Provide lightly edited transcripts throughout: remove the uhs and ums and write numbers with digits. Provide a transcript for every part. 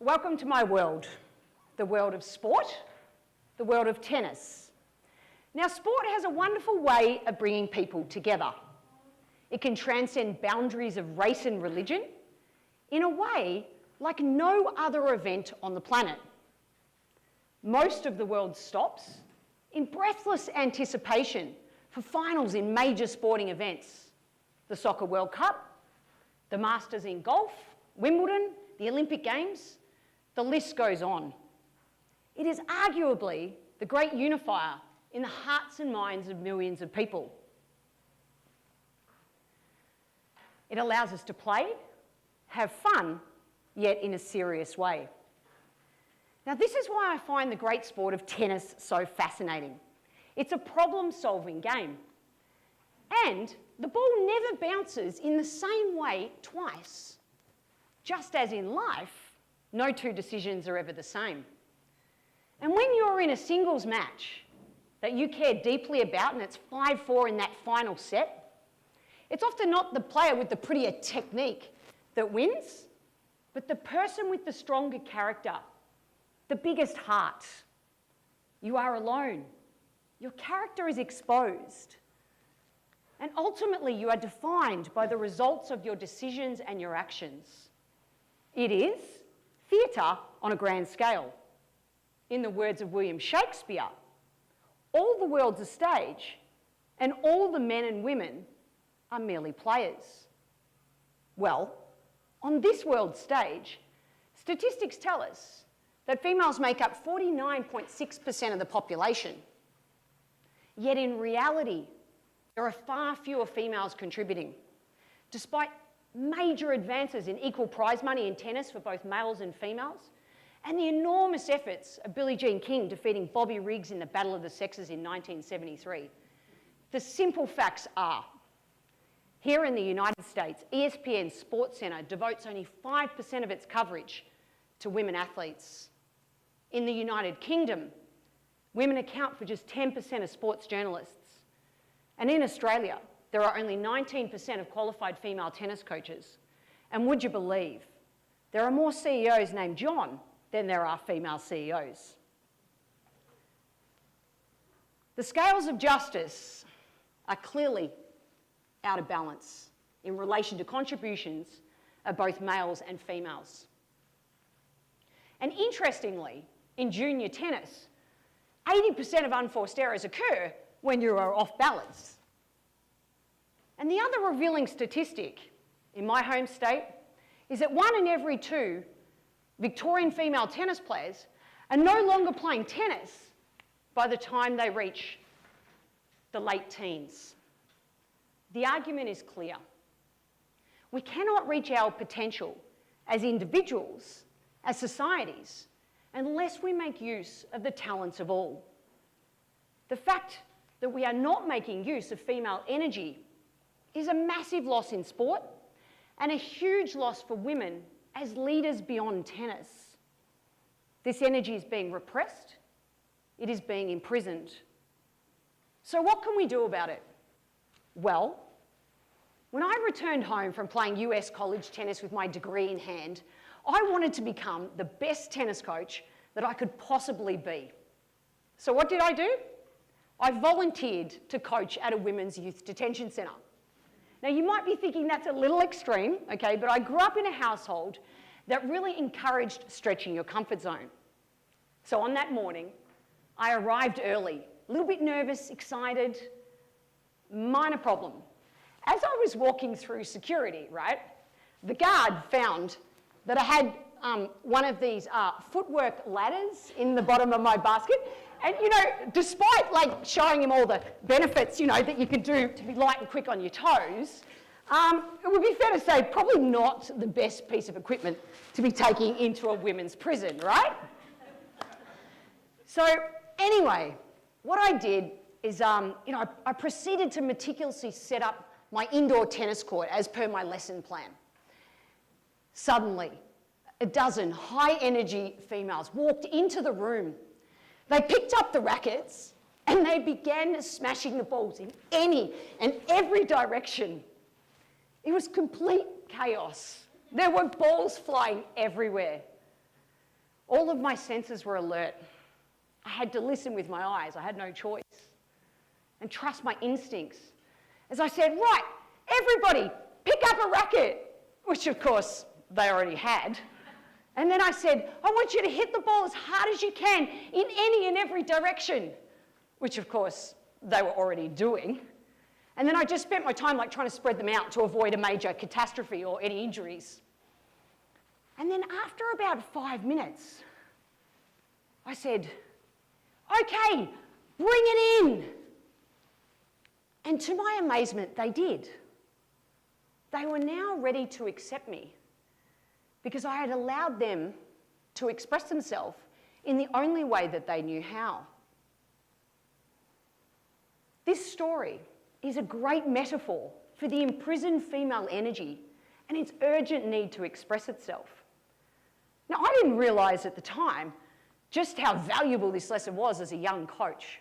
Welcome to my world, the world of sport, the world of tennis. Now, sport has a wonderful way of bringing people together. It can transcend boundaries of race and religion in a way like no other event on the planet. Most of the world stops in breathless anticipation for finals in major sporting events. The Soccer World Cup, the Masters in golf, Wimbledon, the Olympic Games, the list goes on. It is arguably the great unifier in the hearts and minds of millions of people. It allows us to play, have fun, yet in a serious way. Now, this is why I find the great sport of tennis so fascinating. It's a problem-solving game. And the ball never bounces in the same way twice. Just as in life, no two decisions are ever the same. And when you're in a singles match that you care deeply about and it's 5-4 in that final set, it's often not the player with the prettier technique that wins, but the person with the stronger character, the biggest heart. You are alone. Your character is exposed. And ultimately, you are defined by the results of your decisions and your actions. It is theatre on a grand scale. In the words of William Shakespeare, all the world's a stage, and all the men and women are merely players. Well, on this world stage, statistics tell us that females make up 49.6% of the population. Yet in reality, there are far fewer females contributing. Despite major advances in equal prize money in tennis for both males and females, and the enormous efforts of Billie Jean King defeating Bobby Riggs in the Battle of the Sexes in 1973, the simple facts are, here in the United States, ESPN's SportsCenter devotes only 5% of its coverage to women athletes. In the United Kingdom, women account for just 10% of sports journalists. And in Australia, there are only 19% of qualified female tennis coaches. And would you believe, there are more CEOs named John than there are female CEOs. The scales of justice are clearly out of balance in relation to contributions of both males and females. And interestingly, in junior tennis, 80% of unforced errors occur when you are off balance. And the other revealing statistic in my home state is that 1 in every 2 Victorian female tennis players are no longer playing tennis by the time they reach the late teens. The argument is clear. We cannot reach our potential as individuals, as societies, unless we make use of the talents of all. The fact that we are not making use of female energy is a massive loss in sport and a huge loss for women as leaders beyond tennis. This energy is being repressed, it is being imprisoned. So what can we do about it? Well, when I returned home from playing US college tennis with my degree in hand, I wanted to become the best tennis coach that I could possibly be. So what did I do? I volunteered to coach at a women's youth detention centre. Now, you might be thinking that's a little extreme, okay, but I grew up in a household that really encouraged stretching your comfort zone. So on that morning, I arrived early, a little bit nervous, excited, minor problem. As I was walking through security, right, the guard found that I had one of these footwork ladders in the bottom of my basket. And, you know, despite like showing him all the benefits, you know, that you could do to be light and quick on your toes, it would be fair to say probably not the best piece of equipment to be taking into a women's prison, right? So anyway, what I did is, you know, I proceeded to meticulously set up my indoor tennis court as per my lesson plan. Suddenly, a dozen high-energy females walked into the room. They picked up the rackets and they began smashing the balls in any and every direction. It was complete chaos. There were balls flying everywhere. All of my senses were alert. I had to listen with my eyes. I had no choice. And trust my instincts. As I said, right, everybody, pick up a racket, which of course they already had. And then I said, I want you to hit the ball as hard as you can in any and every direction, which of course they were already doing. And then I just spent my time like trying to spread them out to avoid a major catastrophe or any injuries. And then after about 5 minutes, I said, okay, bring it in. And to my amazement, they did. They were now ready to accept me because I had allowed them to express themselves in the only way that they knew how. This story is a great metaphor for the imprisoned female energy and its urgent need to express itself. Now, I didn't realise at the time just how valuable this lesson was as a young coach.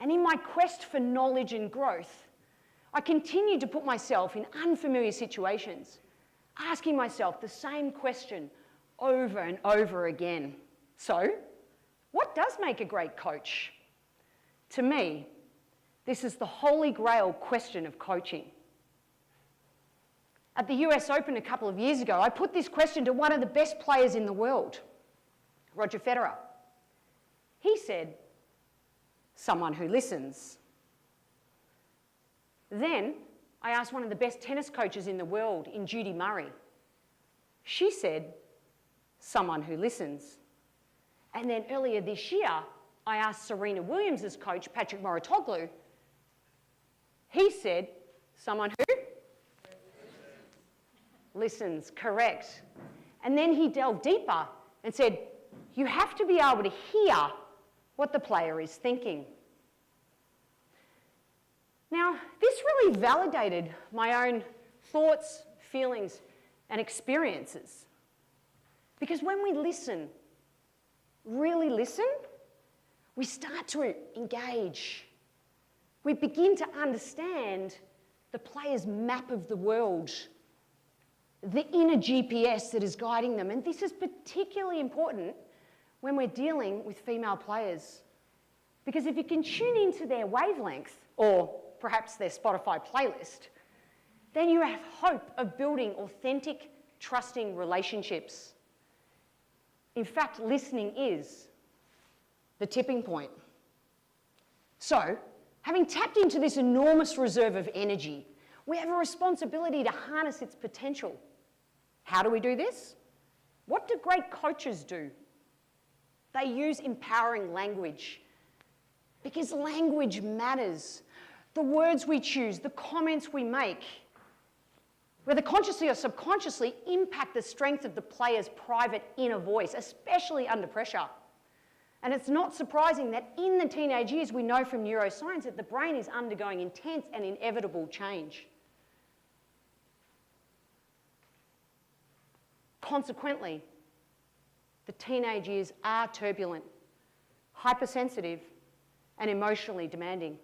And in my quest for knowledge and growth, I continued to put myself in unfamiliar situations, asking myself the same question over and over again. So, what does make a great coach? To me, this is the holy grail question of coaching. At the US Open a couple of years ago, I put this question to one of the best players in the world, Roger Federer. He said, someone who listens. Then I asked one of the best tennis coaches in the world, in Judy Murray. She said, someone who listens. And then earlier this year, I asked Serena Williams' coach, Patrick Mouratoglou. He said, someone who? Listens, correct. And then he delved deeper and said, you have to be able to hear what the player is thinking. Now, this really validated my own thoughts, feelings, and experiences. Because when we listen, really listen, we start to engage. We begin to understand the player's map of the world, the inner GPS that is guiding them. And this is particularly important when we're dealing with female players. Because if you can tune into their wavelength, or perhaps their Spotify playlist, then you have hope of building authentic, trusting relationships. In fact, listening is the tipping point. So, having tapped into this enormous reserve of energy, we have a responsibility to harness its potential. How do we do this? What do great coaches do? They use empowering language, because language matters. The words we choose, the comments we make, whether consciously or subconsciously, impact the strength of the player's private inner voice, especially under pressure. And it's not surprising that in the teenage years, we know from neuroscience that the brain is undergoing intense and inevitable change. Consequently, the teenage years are turbulent, hypersensitive, and emotionally demanding.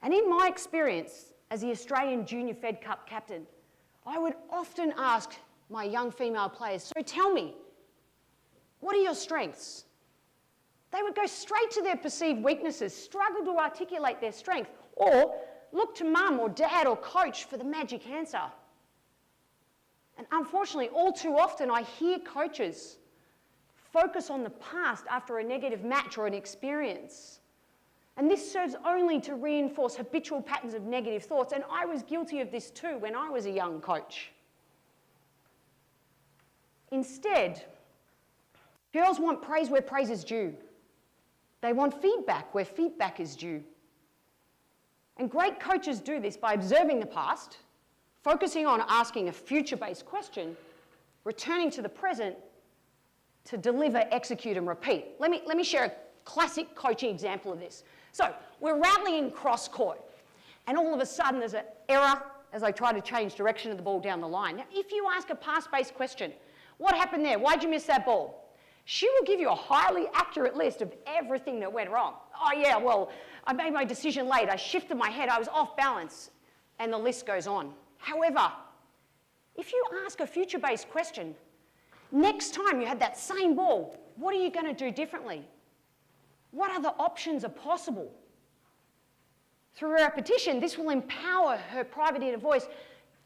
And in my experience as the Australian Junior Fed Cup captain, I would often ask my young female players, so tell me, what are your strengths? They would go straight to their perceived weaknesses, struggle to articulate their strength, or look to mum or dad or coach for the magic answer. And unfortunately, all too often I hear coaches focus on the past after a negative match or an experience. And this serves only to reinforce habitual patterns of negative thoughts, and I was guilty of this too when I was a young coach. Instead, girls want praise where praise is due. They want feedback where feedback is due. And great coaches do this by observing the past, focusing on asking a future-based question, returning to the present to deliver, execute, and repeat. Let me share a classic coaching example of this. So we're rallying cross court, and all of a sudden there's an error as I try to change direction of the ball down the line. Now, if you ask a pass-based question, what happened there? Why'd you miss that ball? She will give you a highly accurate list of everything that went wrong. Oh yeah, well, I made my decision late, I shifted my head, I was off balance, and the list goes on. However, if you ask a future-based question, Next time you have that same ball, what are you going to do differently? What other options are possible? Through repetition, this will empower her private inner voice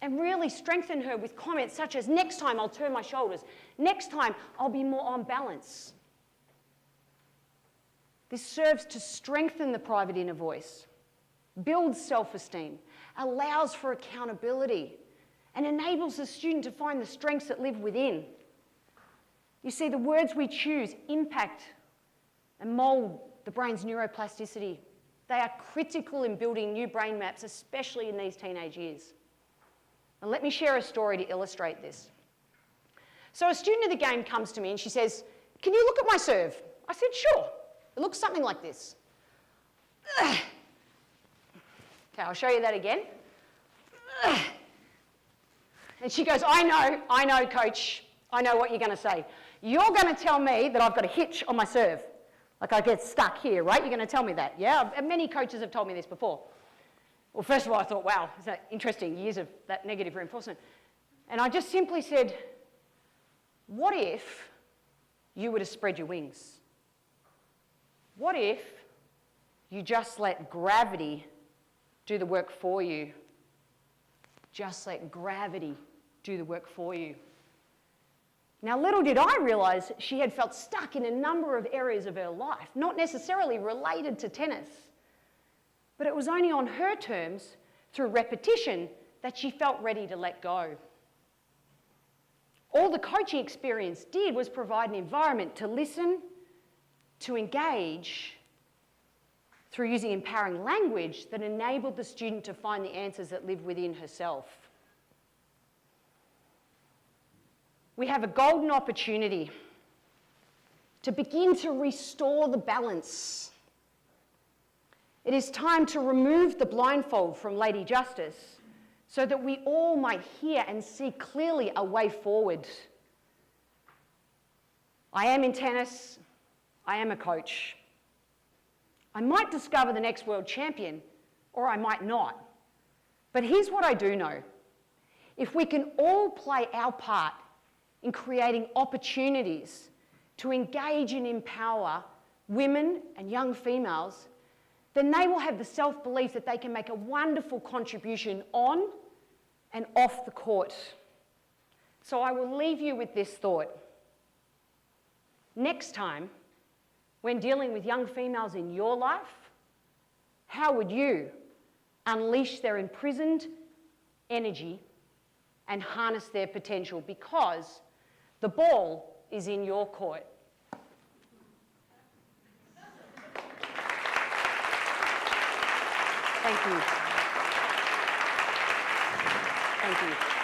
and really strengthen her with comments such as, next time I'll turn my shoulders, next time I'll be more on balance. This serves to strengthen the private inner voice, builds self-esteem, allows for accountability, and enables the student to find the strengths that live within. You see, the words we choose impact and mould the brain's neuroplasticity. They are critical in building new brain maps, especially in these teenage years. Now, let me share a story to illustrate this. So a student of the game comes to me and she says, "Can you look at my serve?" I said, "Sure." It looks something like this. Okay, I'll show you that again. And she goes, I know, coach. I know what you're going to say. You're going to tell me that I've got a hitch on my serve. Like I get stuck here, right? You're going to tell me that, yeah? And many coaches have told me this before. Well, first of all, I thought, wow, isn't that interesting, years of that negative reinforcement. And I just simply said, what if you were to spread your wings? What if you just let gravity do the work for you? Just let gravity do the work for you. Now, little did I realise she had felt stuck in a number of areas of her life, not necessarily related to tennis. But it was only on her terms, through repetition, that she felt ready to let go. All the coaching experience did was provide an environment to listen, to engage, through using empowering language that enabled the student to find the answers that live within herself. We have a golden opportunity to begin to restore the balance. It is time to remove the blindfold from Lady Justice so that we all might hear and see clearly a way forward. I am in tennis. I am a coach. I might discover the next world champion, or I might not. But here's what I do know. If we can all play our part in creating opportunities to engage and empower women and young females, then they will have the self-belief that they can make a wonderful contribution on and off the court. So I will leave you with this thought. Next time, when dealing with young females in your life, how would you unleash their imprisoned energy and harness their potential? Because the ball is in your court. Thank you. Thank you.